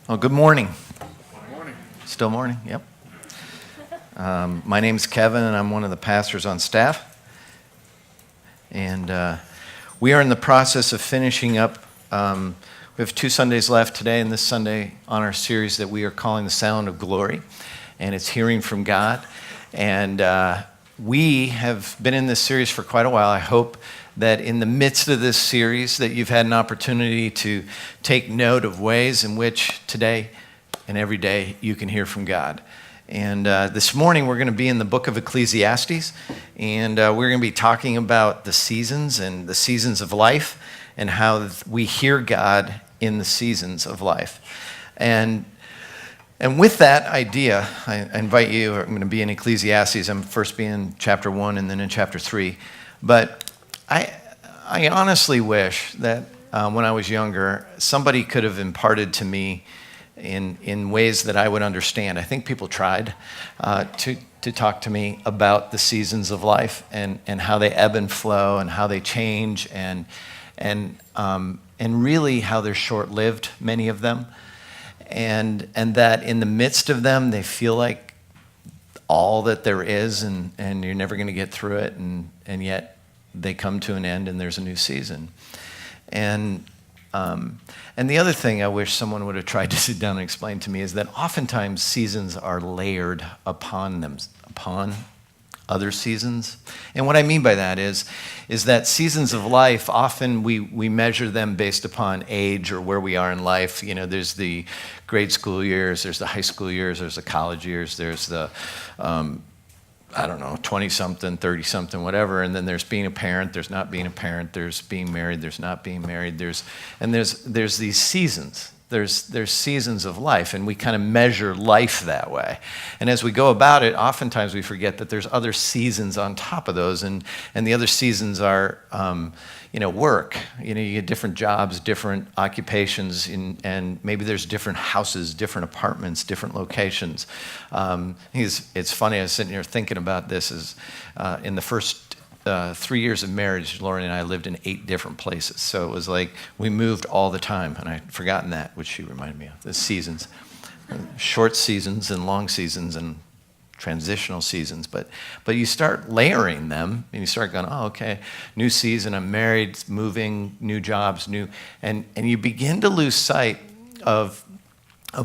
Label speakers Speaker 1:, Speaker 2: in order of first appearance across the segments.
Speaker 1: Well, good morning.
Speaker 2: Good morning.
Speaker 1: Still morning, yep. My name's Kevin, and I'm one of the pastors on staff. And we are in the process of finishing up. We have 2 Sundays left today and this Sunday on our series that we are calling The Sound of Glory. And it's hearing from God. And we have been in this series for quite a while. I hope that in the midst of this series that you've had an opportunity to take note of ways in which today and every day you can hear from God. And this morning we're going to be in the book of Ecclesiastes, and we're going to be talking about the seasons and the seasons of life and how we hear God in the seasons of life. And with that idea, I invite you, I'm going to be in Ecclesiastes. I'm first being in chapter 1 and then in chapter 3. But I honestly wish that when I was younger, somebody could have imparted to me in ways that I would understand. I think people tried to talk to me about the seasons of life and how they ebb and flow and how they change and really how they're short-lived, many of them, and that in the midst of them they feel like all that there is and you're never going to get through it, and yet they come to an end and there's a new season. And the other thing I wish someone would have tried to sit down and explain to me is that oftentimes seasons are layered upon other seasons. And what I mean by that is that seasons of life, often we measure them based upon age or where we are in life. You know, there's the grade school years, there's the high school years, there's the college years, there's the 20-something, 30-something, whatever, and then there's being a parent, there's not being a parent, there's being married, there's not being married, there's these seasons. There's seasons of life, and we kind of measure life that way. And as we go about it, oftentimes we forget that there's other seasons on top of those, and the other seasons are, work. You get different jobs, different occupations, and maybe there's different houses, different apartments, different locations. It's funny, I was sitting here thinking about this, in the first 3 years of marriage, Lauren and I lived in 8 different places. So it was like we moved all the time, and I'd forgotten that, which she reminded me of, the seasons. Short seasons and long seasons and transitional seasons. But you start layering them, and you start going, oh, okay, new season, I'm married, moving, new jobs, and you begin to lose sight of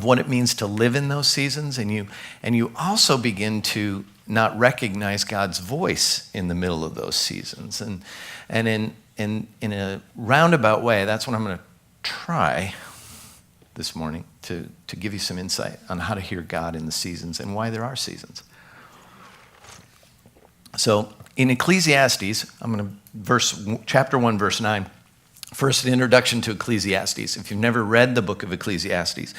Speaker 1: what it means to live in those seasons, and you also begin to not recognize God's voice in the middle of those seasons. And in a roundabout way, that's what I'm going to try this morning to give you some insight on how to hear God in the seasons and why there are seasons. So in Ecclesiastes, I'm going to chapter 1, verse 9. First, an introduction to Ecclesiastes. If you've never read the book of Ecclesiastes,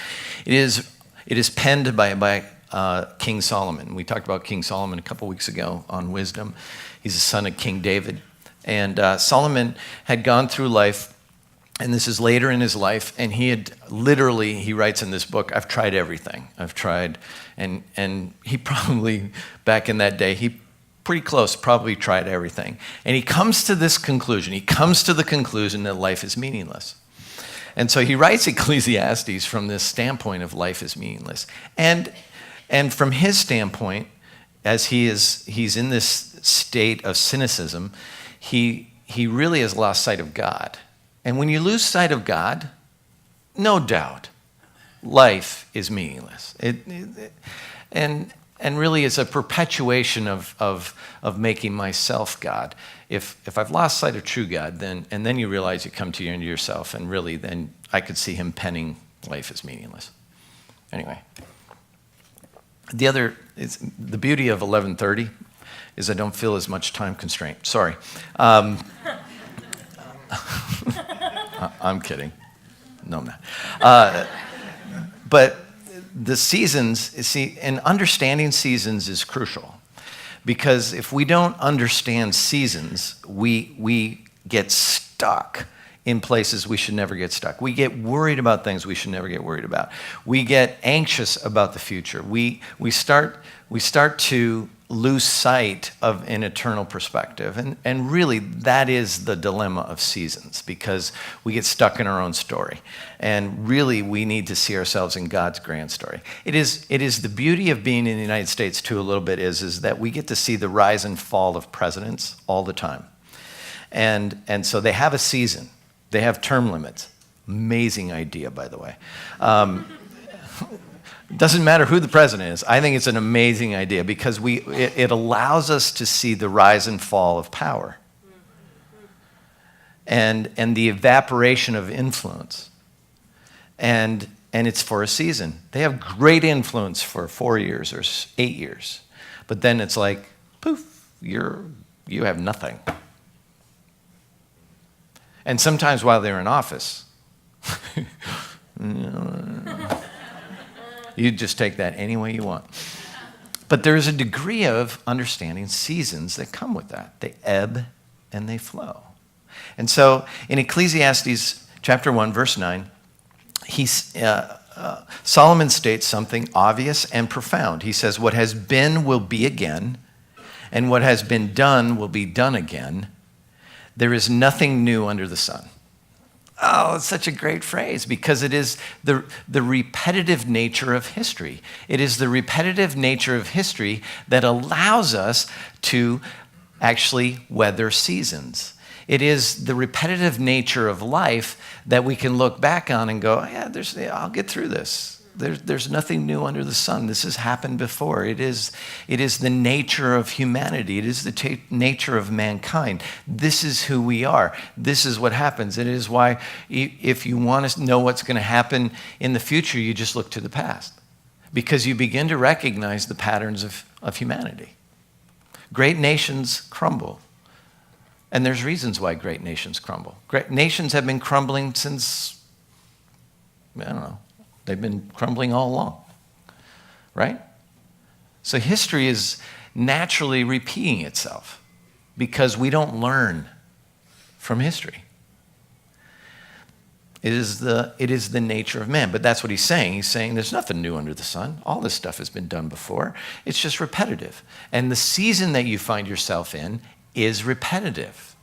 Speaker 1: it is penned by King Solomon. We talked about King Solomon a couple weeks ago on wisdom. He's the son of King David. And Solomon had gone through life, and this is later in his life, and he writes in this book, I've tried everything. I've tried, and he probably, back in that day, he pretty close, probably tried everything. And he comes to this conclusion. He comes to the conclusion that life is meaningless. And so he writes Ecclesiastes from this standpoint of life is meaningless. And from his standpoint, as he's in this state of cynicism, he really has lost sight of God. And when you lose sight of God, no doubt, life is meaningless. And really it's a perpetuation of making myself God. If I've lost sight of true God, then you realize you come to your end of yourself, and really then I could see him penning life is meaningless. Anyway. The beauty of 11:30 is I don't feel as much time constraint. Sorry. I'm kidding. No, I'm not. But the seasons, and understanding seasons is crucial. Because if we don't understand seasons, we get stuck in places we should never get stuck. We get worried about things we should never get worried about. We get anxious about the future. We start to lose sight of an eternal perspective. And really, that is the dilemma of seasons, because we get stuck in our own story. And really, we need to see ourselves in God's grand story. It is the beauty of being in the United States, too, a little bit, is that we get to see the rise and fall of presidents all the time. And so they have a season. They have term limits. Amazing idea, by the way. Doesn't matter who the president is. I think it's an amazing idea because it allows us to see the rise and fall of power and the evaporation of influence. And it's for a season. They have great influence for 4 years or 8 years. But then it's like, poof, you have nothing. And sometimes while they're in office, you just take that any way you want. But there's a degree of understanding seasons that come with that. They ebb and they flow. And so in Ecclesiastes chapter 1, verse 9, Solomon states something obvious and profound. He says, what has been will be again, and what has been done will be done again. There is nothing new under the sun. Oh, it's such a great phrase because it is the repetitive nature of history. It is the repetitive nature of history that allows us to actually weather seasons. It is the repetitive nature of life that we can look back on and go, yeah, I'll get through this. There's nothing new under the sun. This has happened before. It is the nature of humanity. It is the nature of mankind. This is who we are. This is what happens. It is why if you want to know what's going to happen in the future, you just look to the past because you begin to recognize the patterns of humanity. Great nations crumble. And there's reasons why great nations crumble. Great nations have been crumbling since, I don't know, they've been crumbling all along, right? So history is naturally repeating itself because we don't learn from history. It is the nature of man, but that's what he's saying. He's saying there's nothing new under the sun. All this stuff has been done before. It's just repetitive. And the season that you find yourself in is repetitive.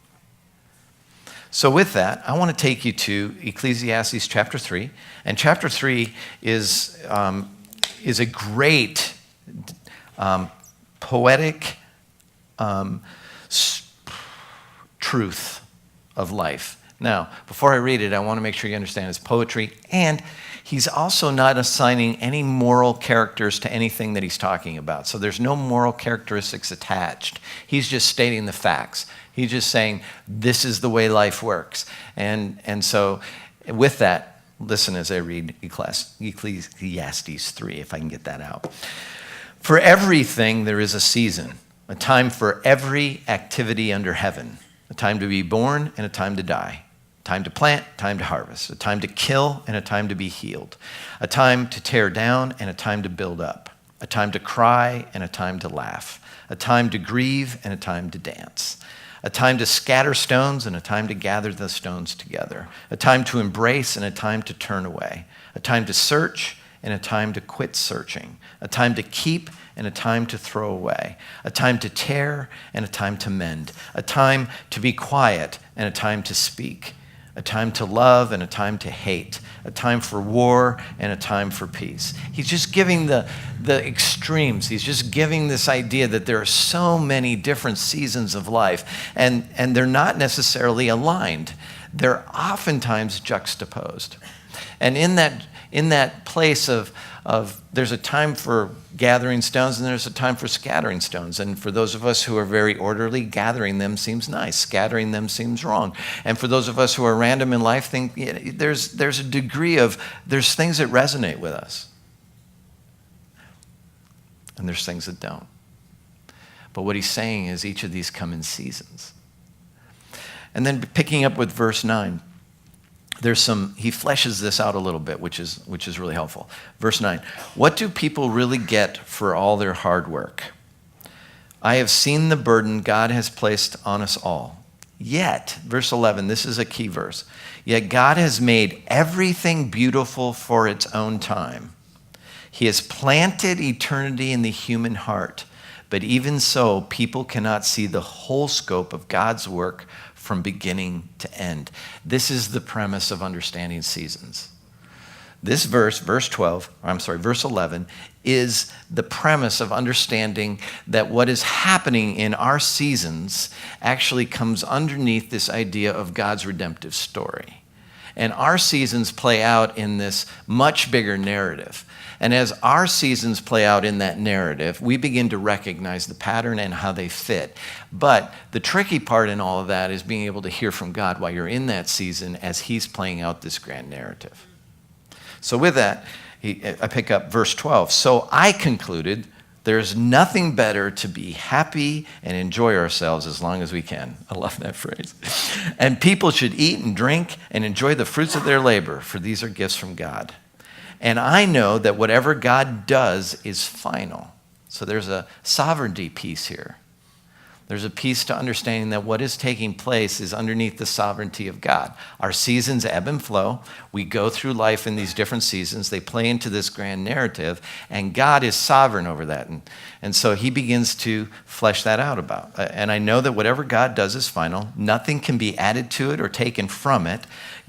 Speaker 1: So with that, I want to take you to Ecclesiastes chapter 3. And chapter 3 is a great poetic truth of life. Now, before I read it, I want to make sure you understand it's poetry, and he's also not assigning any moral characters to anything that he's talking about. So there's no moral characteristics attached. He's just stating the facts. He's just saying, this is the way life works. And so with that, listen as I read Ecclesiastes 3, if I can get that out. For everything there is a season, a time for every activity under heaven, a time to be born and a time to die, a time to plant, time to harvest, a time to kill and a time to be healed, a time to tear down and a time to build up, a time to cry and a time to laugh, a time to grieve and a time to dance, a time to scatter stones and a time to gather the stones together, a time to embrace and a time to turn away, a time to search and a time to quit searching, a time to keep and a time to throw away, a time to tear and a time to mend, a time to be quiet and a time to speak, a time to love and a time to hate, a time for war and a time for peace. He's just giving the extremes. He's just giving this idea that there are so many different seasons of life, and they're not necessarily aligned. They're oftentimes juxtaposed. And in that place of there's a time for gathering stones and there's a time for scattering stones. And for those of us who are very orderly, gathering them seems nice. Scattering them seems wrong. And for those of us who are random in life, think there's a degree of, there's things that resonate with us. And there's things that don't. But what he's saying is each of these come in seasons. And then picking up with verse 9. He fleshes this out a little bit, which is really helpful. Verse 9, what do people really get for all their hard work? I have seen the burden God has placed on us all. Yet, verse 11, this is a key verse. Yet God has made everything beautiful for its own time. He has planted eternity in the human heart. But even so, people cannot see the whole scope of God's work from beginning to end. This is the premise of understanding seasons. This verse 11, is the premise of understanding that what is happening in our seasons actually comes underneath this idea of God's redemptive story. And our seasons play out in this much bigger narrative. And as our seasons play out in that narrative, we begin to recognize the pattern and how they fit. But the tricky part in all of that is being able to hear from God while you're in that season as he's playing out this grand narrative. So with that, I pick up verse 12. So I concluded there's nothing better to be happy and enjoy ourselves as long as we can. I love that phrase. And people should eat and drink and enjoy the fruits of their labor, for these are gifts from God. And I know that whatever God does is final. So there's a sovereignty piece here. There's a piece to understanding that what is taking place is underneath the sovereignty of God. Our seasons ebb and flow. We go through life in these different seasons. They play into this grand narrative, and God is sovereign over that. And so he begins to flesh that out about. And I know that whatever God does is final. Nothing can be added to it or taken from it.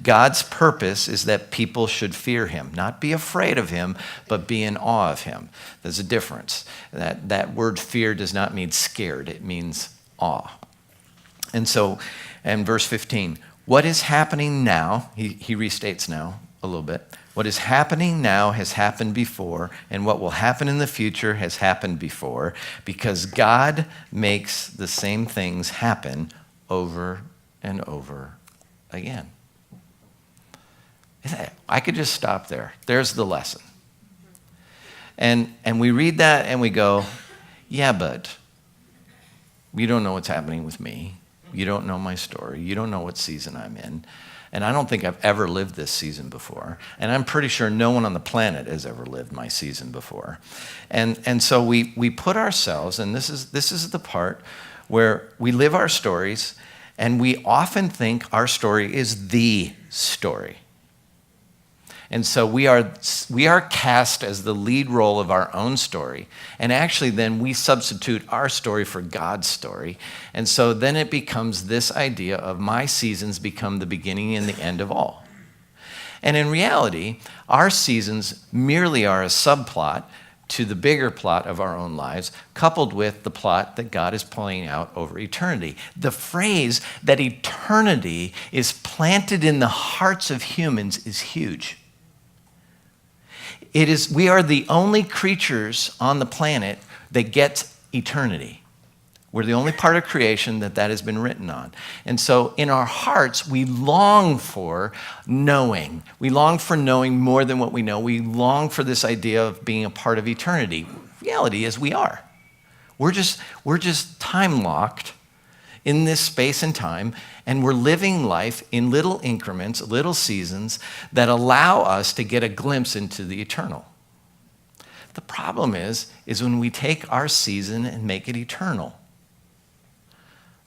Speaker 1: God's purpose is that people should fear him, not be afraid of him, but be in awe of him. There's a difference. That word fear does not mean scared. It means awe. And so, in verse 15, what is happening now, he restates now a little bit, what is happening now has happened before, and what will happen in the future has happened before, because God makes the same things happen over and over again. I could just stop there. There's the lesson. And we read that and we go, yeah, but you don't know what's happening with me. You don't know my story. You don't know what season I'm in. And I don't think I've ever lived this season before. And I'm pretty sure no one on the planet has ever lived my season before. And so we put ourselves, and this is the part where we live our stories, and we often think our story is the story. And so we are cast as the lead role of our own story. And actually then we substitute our story for God's story. And so then it becomes this idea of my seasons become the beginning and the end of all. And in reality, our seasons merely are a subplot to the bigger plot of our own lives, coupled with the plot that God is playing out over eternity. The phrase that eternity is planted in the hearts of humans is huge. We are the only creatures on the planet that get eternity. We're the only part of creation that has been written on. And so in our hearts, we long for knowing. We long for knowing more than what we know. We long for this idea of being a part of eternity. Reality is we are. We're just time locked in this space and time, and we're living life in little increments, little seasons that allow us to get a glimpse into the eternal. The problem is when we take our season and make it eternal.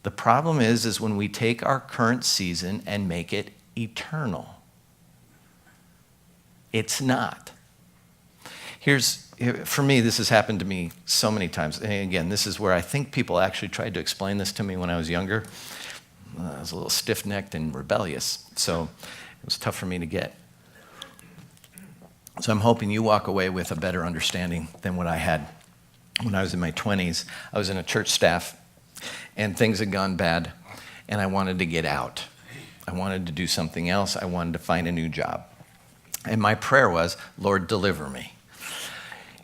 Speaker 1: The problem is when we take our current season and make it eternal. It's not. For me, this has happened to me so many times. And again, this is where I think people actually tried to explain this to me when I was younger. I was a little stiff-necked and rebellious, so it was tough for me to get. So I'm hoping you walk away with a better understanding than what I had when I was in my 20s. I was in a church staff, and things had gone bad, and I wanted to get out. I wanted to do something else. I wanted to find a new job. And my prayer was, Lord, deliver me.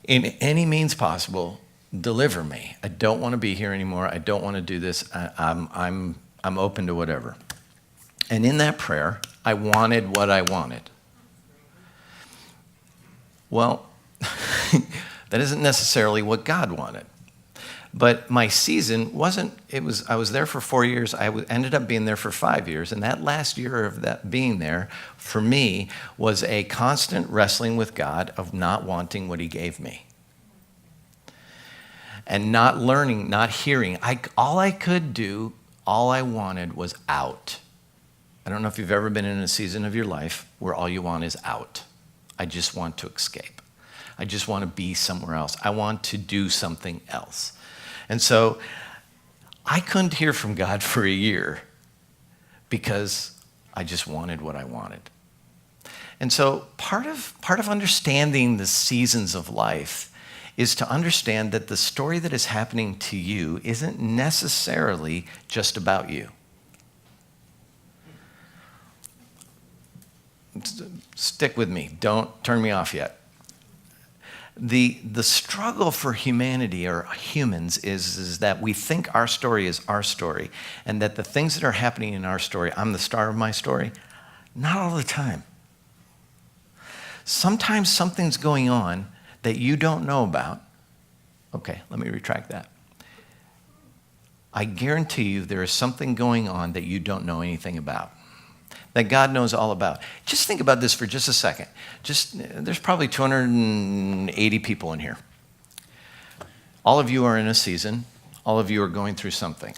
Speaker 1: In any means possible, deliver me. I don't want to be here anymore. I don't want to do this. I'm open to whatever. And in that prayer, I wanted what I wanted. Well, that isn't necessarily what God wanted. But my season I was there for 4 years. I ended up being there for 5 years. And that last year of that being there, for me, was a constant wrestling with God of not wanting what he gave me. And not learning, not hearing. All I could do all I wanted was out. I don't know if you've ever been in a season of your life where all you want is out. I just want to escape. I just want to be somewhere else. I want to do something else. And so I couldn't hear from God for a year because I just wanted what I wanted. And so part of understanding the seasons of life is to understand that the story that is happening to you isn't necessarily just about you. Stick with me. Don't turn me off yet. The struggle for humanity or humans is that we think our story is our story, and that the things that are happening in our story, I'm the star of my story. Not all the time. Sometimes something's going on that you don't know about. Okay, let me retract that. I guarantee you there is something going on that you don't know anything about, that God knows all about. Just think about this for just a second. There's probably 280 people in here. All of you are in a season. All of you are going through something.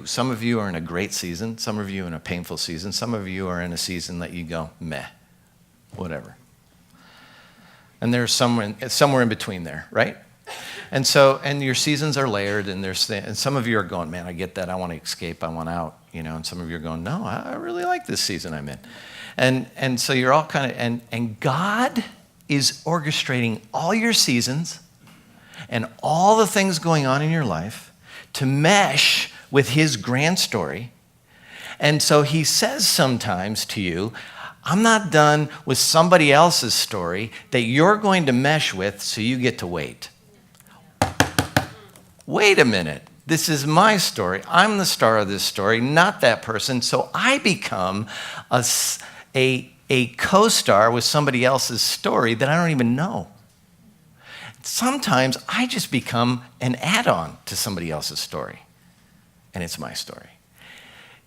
Speaker 1: Some of you are in a great season. Some of you are in a painful season. Some of you are in a season that you go, meh, whatever. And there's somewhere in between there, right? And your seasons are layered, and some of you are going, man, I get that. I want to escape. I want out, and some of you are going, no, I really like this season I'm in. And so you're all kind of, and God is orchestrating all your seasons and all the things going on in your life to mesh with his grand story. And so he says sometimes to you, I'm not done with somebody else's story that you're going to mesh with, so you get to wait. Wait a minute. This is my story. I'm the star of this story, not that person. So I become a co-star with somebody else's story that I don't even know. Sometimes I just become an add-on to somebody else's story, and it's my story.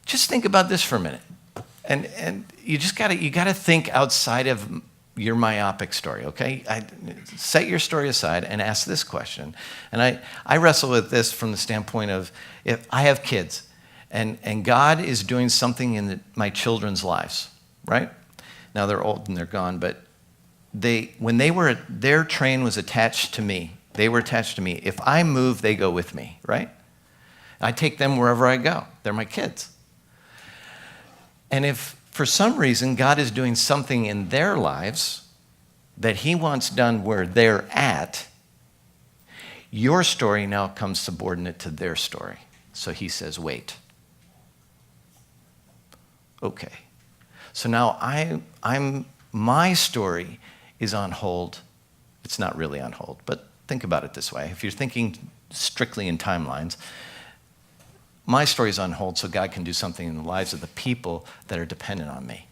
Speaker 1: Just think about this for a minute. And you gotta think outside of your myopic story, okay? Set your story aside and ask this question. And I wrestle with this from the standpoint of, if I have kids and God is doing something in my children's lives, right? Now they're old and they're gone, but their train was attached to me. They were attached to me. If I move, they go with me, right? I take them wherever I go. They're my kids. And if for some reason God is doing something in their lives that he wants done where they're at, your story now comes subordinate to their story. So he says, wait. Okay. So now my story is on hold. It's not really on hold, but think about it this way. If you're thinking strictly in timelines, my story is on hold so God can do something in the lives of the people that are dependent on me.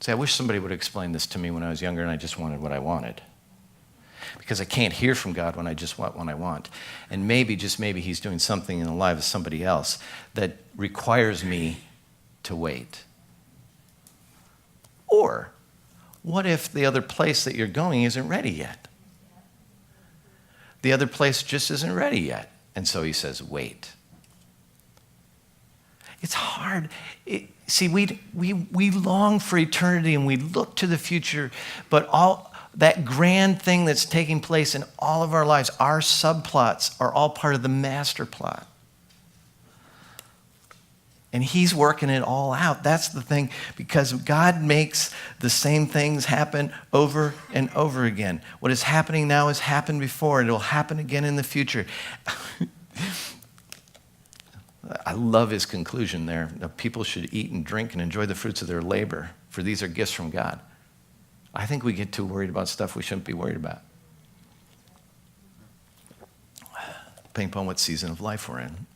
Speaker 1: See, I wish somebody would explain this to me when I was younger and I just wanted what I wanted. Because I can't hear from God when I just want what I want. And maybe, just maybe, he's doing something in the life of somebody else that requires me to wait. Or what if the other place that you're going isn't ready yet? The other place just isn't ready yet. And so he says, wait. It's hard. See, we long for eternity and we look to the future, but all that grand thing that's taking place in all of our lives, our subplots are all part of the master plot. And he's working it all out. That's the thing, because God makes the same things happen over and over again. What is happening now has happened before, and it will happen again in the future. I love his conclusion there. People should eat and drink and enjoy the fruits of their labor, for these are gifts from God. I think we get too worried about stuff we shouldn't be worried about. Depending upon what season of life we're in.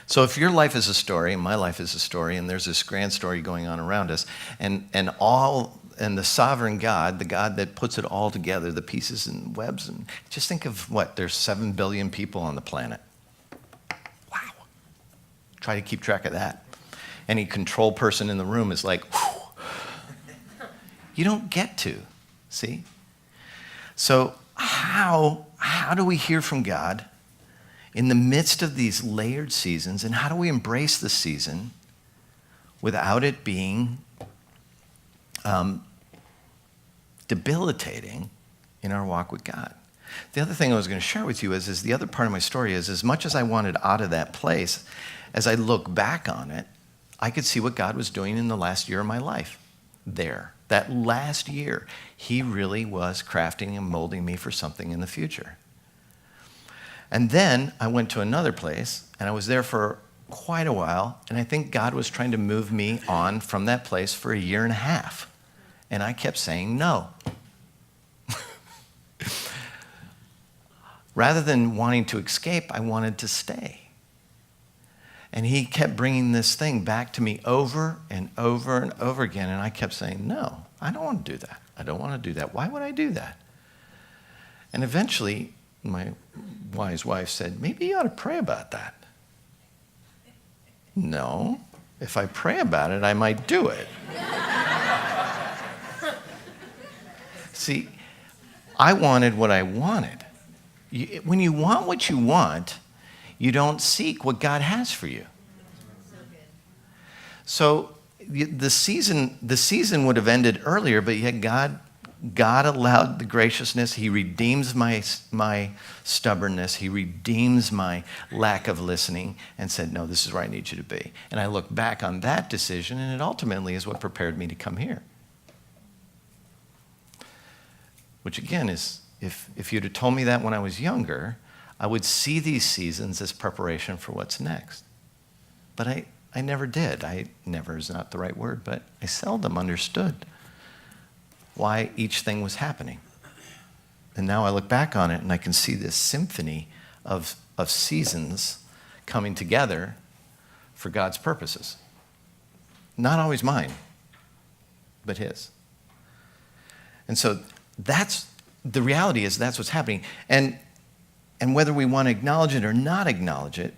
Speaker 1: So if your life is a story, and my life is a story, and there's this grand story going on around us, and the sovereign God, the God that puts it all together, the pieces and webs, and just think of there's 7 billion people on the planet. Wow. Try to keep track of that. Any control person in the room is like, whew. You don't get to, see? So how do we hear from God in the midst of these layered seasons, and how do we embrace the season without it being debilitating in our walk with God? The other thing I was going to share with you is the other part of my story is, as much as I wanted out of that place, as I look back on it, I could see what God was doing in the last year of my life there. That last year, he really was crafting and molding me for something in the future. And then I went to another place, and I was there for quite a while, and I think God was trying to move me on from that place for a year and a half. And I kept saying no. Rather than wanting to escape, I wanted to stay. And he kept bringing this thing back to me over and over and over again, and I kept saying, no, I don't want to do that. I don't want to do that. Why would I do that? And eventually, my wise wife said, maybe you ought to pray about that. No, if I pray about it, I might do it. See, I wanted what I wanted. When you want what you want, you don't seek what God has for you. So the season would have ended earlier, but yet God allowed the graciousness. He redeems my stubbornness. He redeems my lack of listening and said, no, this is where I need you to be. And I look back on that decision, and it ultimately is what prepared me to come here. Which again is, if you'd have told me that when I was younger, I would see these seasons as preparation for what's next. But I never did. Never is not the right word, but I seldom understood why each thing was happening. And now I look back on it and I can see this symphony of seasons coming together for God's purposes. Not always mine, but his. And so the reality is that's what's happening. And whether we want to acknowledge it or not acknowledge it,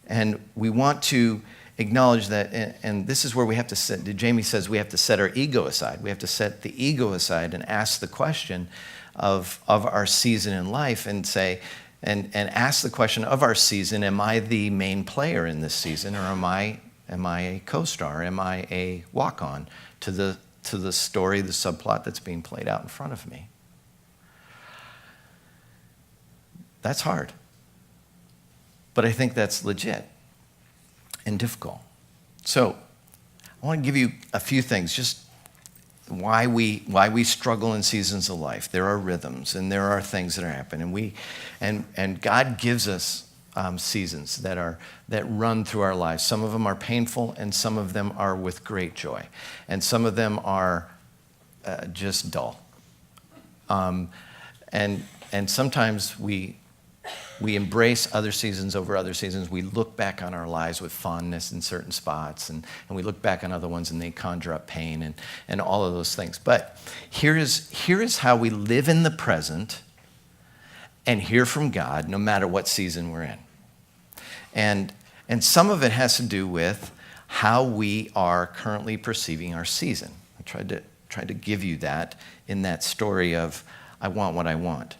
Speaker 1: and we want to acknowledge that, and this is where we have to set, Jamie says we have to set our ego aside. We have to set the ego aside and ask the question of our season in life and say, and ask the question of our season, am I the main player in this season, or am I a co-star? Am I a walk-on to the story, the subplot that's being played out in front of me? That's hard. But I think that's legit and difficult. So I want to give you a few things, just why we struggle in seasons of life. There are rhythms and there are things that are happening. And God gives us seasons that run through our lives. Some of them are painful and some of them are with great joy. And some of them are just dull. And sometimes we embrace other seasons over other seasons. We look back on our lives with fondness in certain spots, and we look back on other ones and they conjure up pain and all of those things. But here is how we live in the present and hear from God no matter what season we're in. And some of it has to do with how we are currently perceiving our season. I tried to give you that in that story of I want what I want.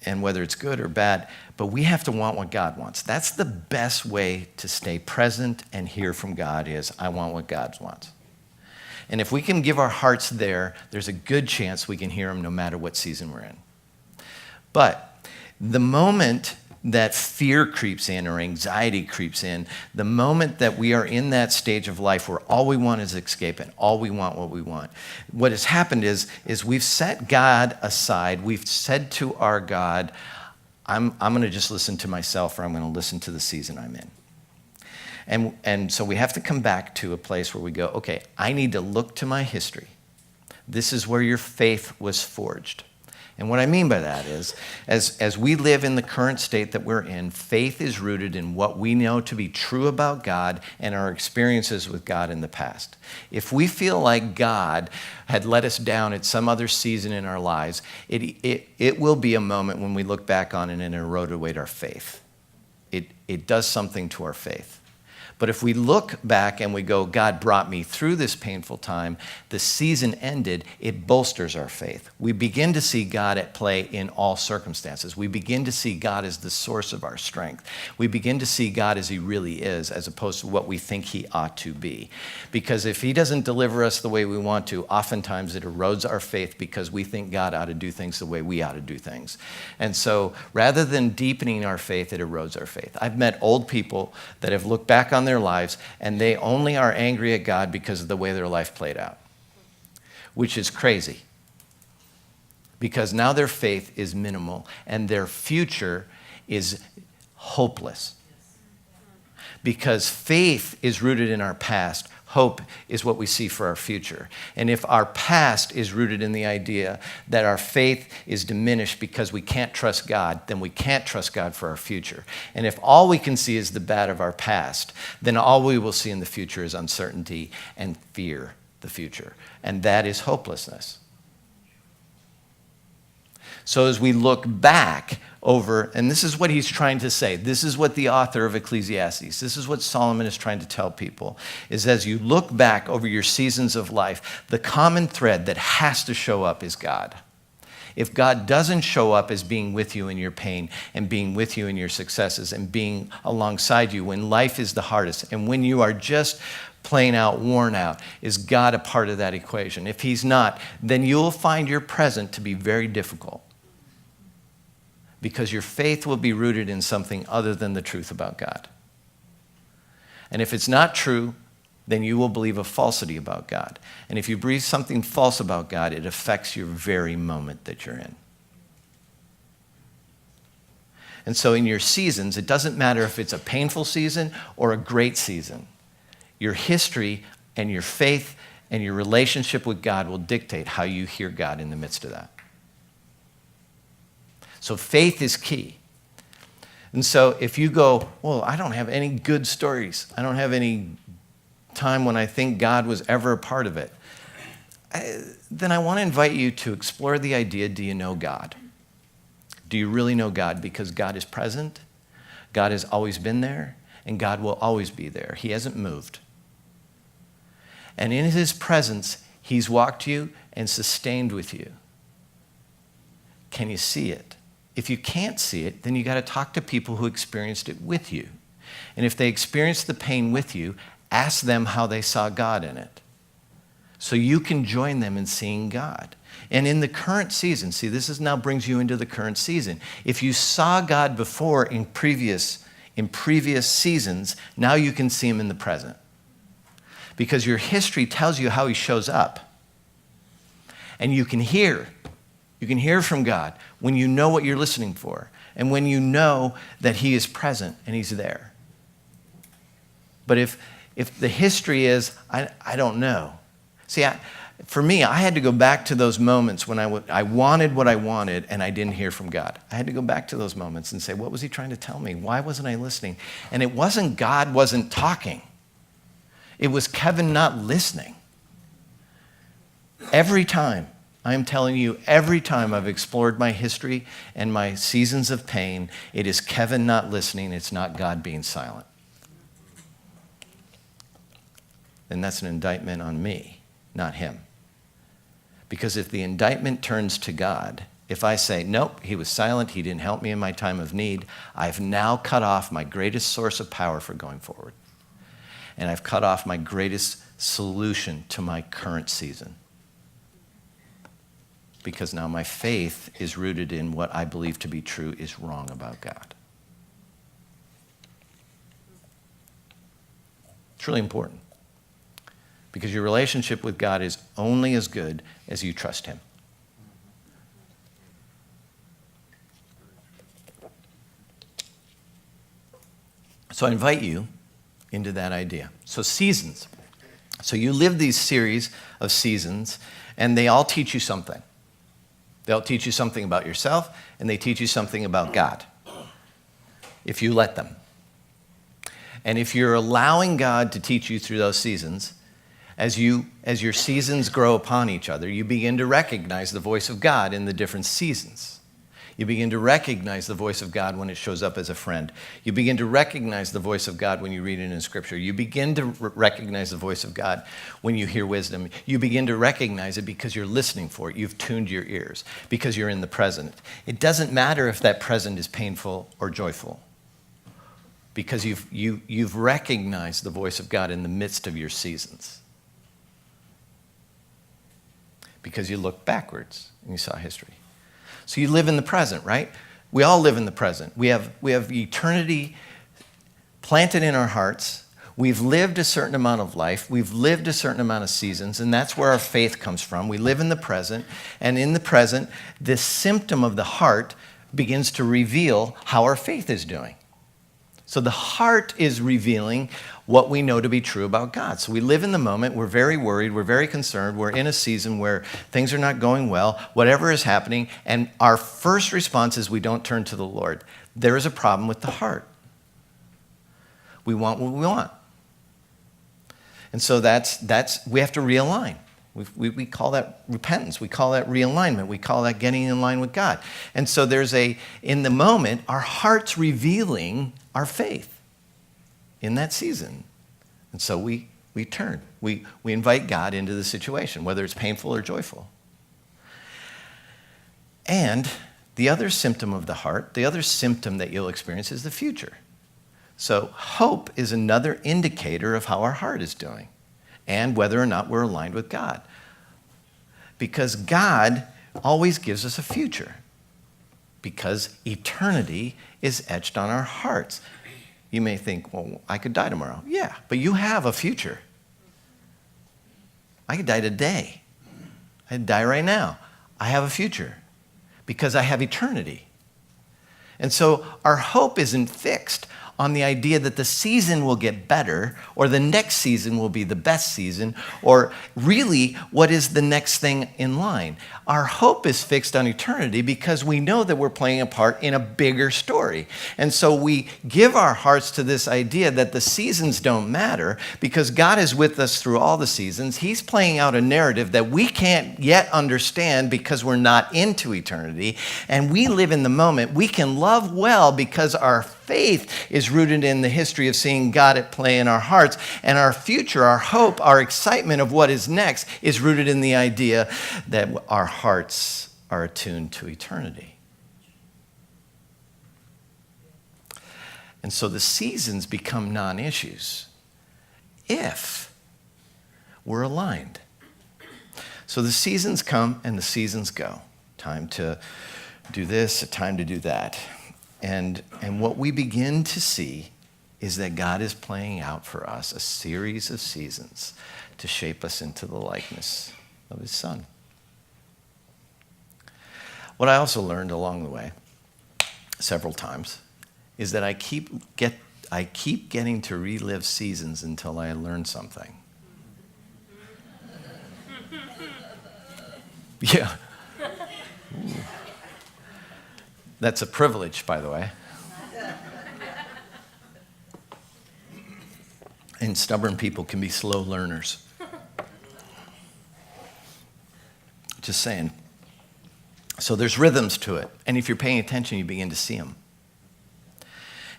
Speaker 1: And whether it's good or bad, but we have to want what God wants. That's the best way to stay present and hear from God is, I want what God wants. And if we can give our hearts there, there's a good chance we can hear him no matter what season we're in. But the moment that fear creeps in or anxiety creeps in, the moment that we are in that stage of life where all we want is escape and all we want what we want, what has happened is we've set God aside. We've said to our God, I'm going to just listen to myself, or I'm going to listen to the season I'm in. And so we have to come back to a place where we go, okay, I need to look to my history. This is where your faith was forged. And what I mean by that is, as we live in the current state that we're in, faith is rooted in what we know to be true about God and our experiences with God in the past. If we feel like God had let us down at some other season in our lives, it will be a moment when we look back on it and it eroded away our faith. It does something to our faith. But if we look back and we go, God brought me through this painful time, the season ended, it bolsters our faith. We begin to see God at play in all circumstances. We begin to see God as the source of our strength. We begin to see God as he really is, as opposed to what we think he ought to be. Because if he doesn't deliver us the way we want to, oftentimes it erodes our faith because we think God ought to do things the way we ought to do things. And so rather than deepening our faith, it erodes our faith. I've met old people that have looked back on their lives and they only are angry at God because of the way their life played out, which is crazy. Because now their faith is minimal and their future is hopeless. Because faith is rooted in our past, hope is what we see for our future. And if our past is rooted in the idea that our faith is diminished because we can't trust God, then we can't trust God for our future. And if all we can see is the bad of our past, then all we will see in the future is uncertainty and fear the future. And that is hopelessness. So as we look back over, and this is what he's trying to say, this is what the author of Ecclesiastes, this is what Solomon is trying to tell people, is as you look back over your seasons of life, the common thread that has to show up is God. If God doesn't show up as being with you in your pain and being with you in your successes and being alongside you when life is the hardest and when you are just plain out, worn out, is God a part of that equation? If he's not, then you'll find your present to be very difficult. Because your faith will be rooted in something other than the truth about God. And if it's not true, then you will believe a falsity about God. And if you believe something false about God, it affects your very moment that you're in. And so in your seasons, it doesn't matter if it's a painful season or a great season. Your history and your faith and your relationship with God will dictate how you hear God in the midst of that. So faith is key. And so if you go, well, I don't have any good stories. I don't have any time when I think God was ever a part of it. Then I want to invite you to explore the idea, do you know God? Do you really know God? Because God is present, God has always been there, and God will always be there. He hasn't moved. And in his presence, he's walked you and sustained with you. Can you see it? If you can't see it, then you got to talk to people who experienced it with you. And if they experienced the pain with you, ask them how they saw God in it. So you can join them in seeing God. And in the current season, see, this is now brings you into the current season. If you saw God before in previous seasons, now you can see him in the present. Because your history tells you how he shows up. And you can hear from God when you know what you're listening for and when you know that he is present and he's there. But if the history is, I don't know. See, for me, I had to go back to those moments when I wanted what I wanted and I didn't hear from God. I had to go back to those moments and say, what was he trying to tell me? Why wasn't I listening? And it wasn't God wasn't talking. It was Kevin not listening. Every time. I am telling you, every time I've explored my history and my seasons of pain, it is Kevin not listening, it's not God being silent. And that's an indictment on me, not him. Because if the indictment turns to God, if I say, nope, he was silent, he didn't help me in my time of need, I've now cut off my greatest source of power for going forward. And I've cut off my greatest solution to my current season. Because now my faith is rooted in what I believe to be true is wrong about God. It's really important. Because your relationship with God is only as good as you trust him. So I invite you into that idea. So seasons. So you live these series of seasons, and they all teach you something. They'll teach you something about yourself, and they teach you something about God, if you let them. And if you're allowing God to teach you through those seasons, as your seasons grow upon each other, you begin to recognize the voice of God in the different seasons. You begin to recognize the voice of God when it shows up as a friend. You begin to recognize the voice of God when you read it in Scripture. You begin to recognize the voice of God when you hear wisdom. You begin to recognize it because you're listening for it. You've tuned your ears because you're in the present. It doesn't matter if that present is painful or joyful, because you've recognized the voice of God in the midst of your seasons. Because you look backwards and you saw history. So you live in the present, right? We all live in the present. We have eternity planted in our hearts. We've lived a certain amount of life. We've lived a certain amount of seasons, and that's where our faith comes from. We live in the present, and in the present, this symptom of the heart begins to reveal how our faith is doing. So the heart is revealing what we know to be true about God. So we live in the moment. We're very worried. We're very concerned. We're in a season where things are not going well, whatever is happening. And our first response is we don't turn to the Lord. There is a problem with the heart. We want what we want. And so that's we have to realign. We call that repentance. We call that realignment. We call that getting in line with God. And so in the moment, our heart's revealing our faith in that season. And so we turn. We invite God into the situation, whether it's painful or joyful. And the other symptom of the heart, the other symptom that you'll experience is the future. So hope is another indicator of how our heart is doing and whether or not we're aligned with God. Because God always gives us a future, because eternity is etched on our hearts. You may think, well, I could die tomorrow. Yeah, but you have a future. I could die today. I could die right now. I have a future because I have eternity. And so our hope isn't fixed on the idea that the season will get better, or the next season will be the best season, or really what is the next thing in line. Our hope is fixed on eternity because we know that we're playing a part in a bigger story. And so we give our hearts to this idea that the seasons don't matter because God is with us through all the seasons. He's playing out a narrative that we can't yet understand because we're not into eternity. And we live in the moment. We can love well because our faith is rooted in the history of seeing God at play in our hearts. And our future, our hope, our excitement of what is next is rooted in the idea that our hearts are attuned to eternity. And so the seasons become non-issues if we're aligned. So the seasons come and the seasons go. Time to do this, a time to do that. And what we begin to see is that God is playing out for us a series of seasons to shape us into the likeness of his Son. What I also learned along the way, several times, is that I keep getting to relive seasons until I learn something. Yeah. Ooh. That's a privilege, by the way. And stubborn people can be slow learners. Just saying. So there's rhythms to it. And if you're paying attention, you begin to see them.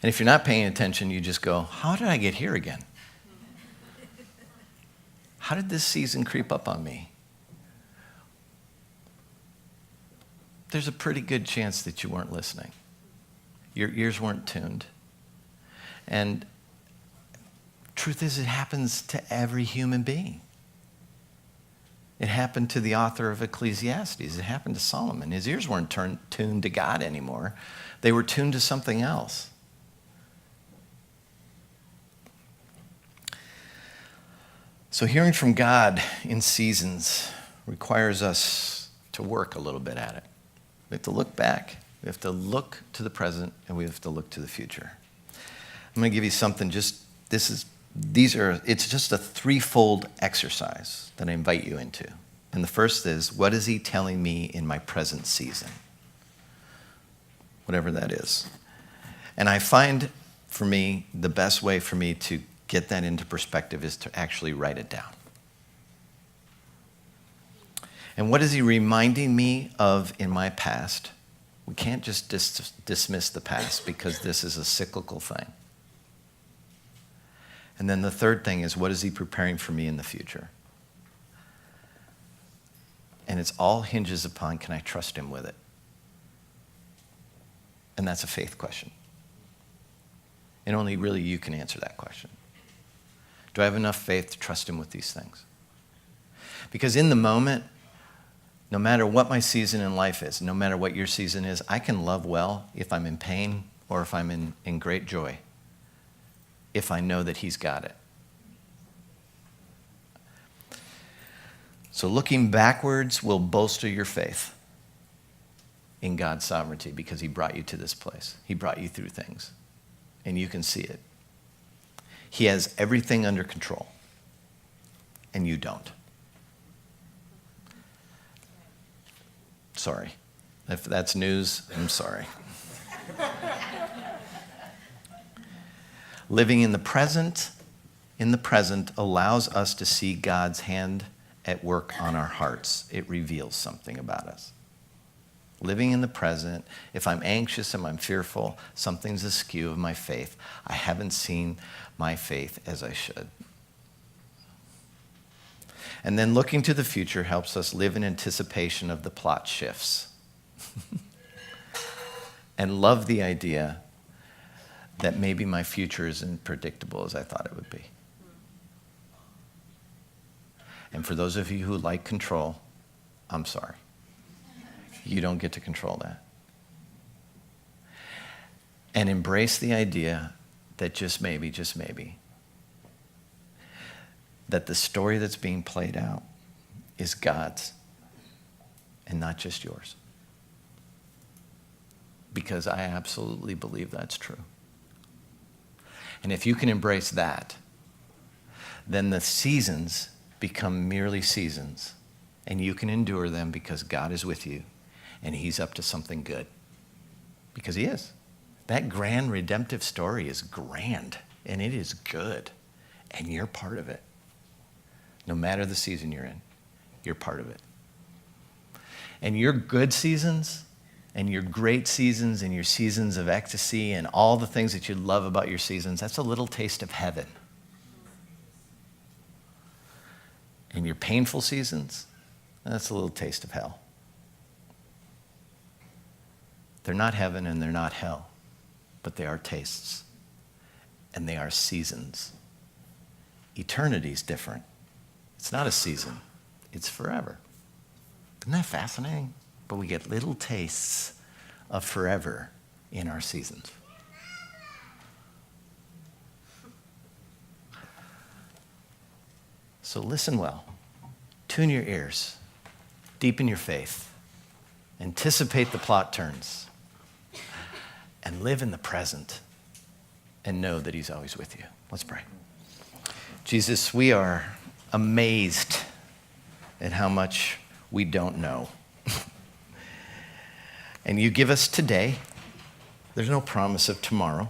Speaker 1: And if you're not paying attention, you just go, how did I get here again? How did this season creep up on me? There's a pretty good chance that you weren't listening. Your ears weren't tuned. And truth is, it happens to every human being. It happened to the author of Ecclesiastes. It happened to Solomon. His ears weren't tuned to God anymore. They were tuned to something else. So hearing from God in seasons requires us to work a little bit at it. We have to look back, we have to look to the present, and we have to look to the future. I'm going to give you something it's just a threefold exercise that I invite you into. And the first is, what is he telling me in my present season? Whatever that is. And I find, for me, the best way for me to get that into perspective is to actually write it down. And what is he reminding me of in my past? We can't just dismiss the past because this is a cyclical thing. And then the third thing is, what is he preparing for me in the future? And it's all hinges upon, can I trust him with it? And that's a faith question. And only really you can answer that question. Do I have enough faith to trust him with these things? Because in the moment, no matter what my season in life is, no matter what your season is, I can love well if I'm in pain or if I'm in great joy, if I know that he's got it. So looking backwards will bolster your faith in God's sovereignty because he brought you to this place. He brought you through things, and you can see it. He has everything under control, and you don't. Sorry. If that's news, I'm sorry. Living in the present allows us to see God's hand at work on our hearts. It reveals something about us. Living in the present, if I'm anxious and I'm fearful, something's askew of my faith. I haven't seen my faith as I should. And then looking to the future helps us live in anticipation of the plot shifts. And love the idea that maybe my future isn't predictable as I thought it would be. And for those of you who like control, I'm sorry. You don't get to control that. And embrace the idea that just maybe, that the story that's being played out is God's and not just yours. Because I absolutely believe that's true. And if you can embrace that, then the seasons become merely seasons, and you can endure them because God is with you and he's up to something good. Because he is. That grand redemptive story is grand, and it is good, and you're part of it. No matter the season you're in, you're part of it. And your good seasons and your great seasons and your seasons of ecstasy and all the things that you love about your seasons, that's a little taste of heaven. And your painful seasons, that's a little taste of hell. They're not heaven and they're not hell, but they are tastes and they are seasons. Eternity's different. It's not a season, it's forever. Isn't that fascinating? But we get little tastes of forever in our seasons. So listen well. Tune your ears. Deepen your faith. Anticipate the plot turns. And live in the present. And know that he's always with you. Let's pray. Jesus, we are amazed at how much we don't know. And you give us today. There's no promise of tomorrow.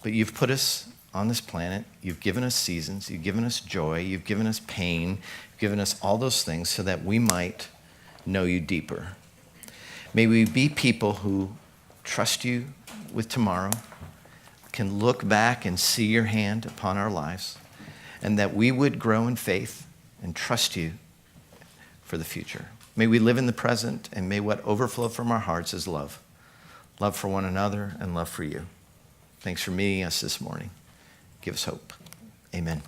Speaker 1: But you've put us on this planet. You've given us seasons. You've given us joy. You've given us pain. You've given us all those things so that we might know you deeper. May we be people who trust you with tomorrow, can look back and see your hand upon our lives, and that we would grow in faith and trust you for the future. May we live in the present, and may what overflow from our hearts is love. Love for one another and love for you. Thanks for meeting us this morning. Give us hope. Amen.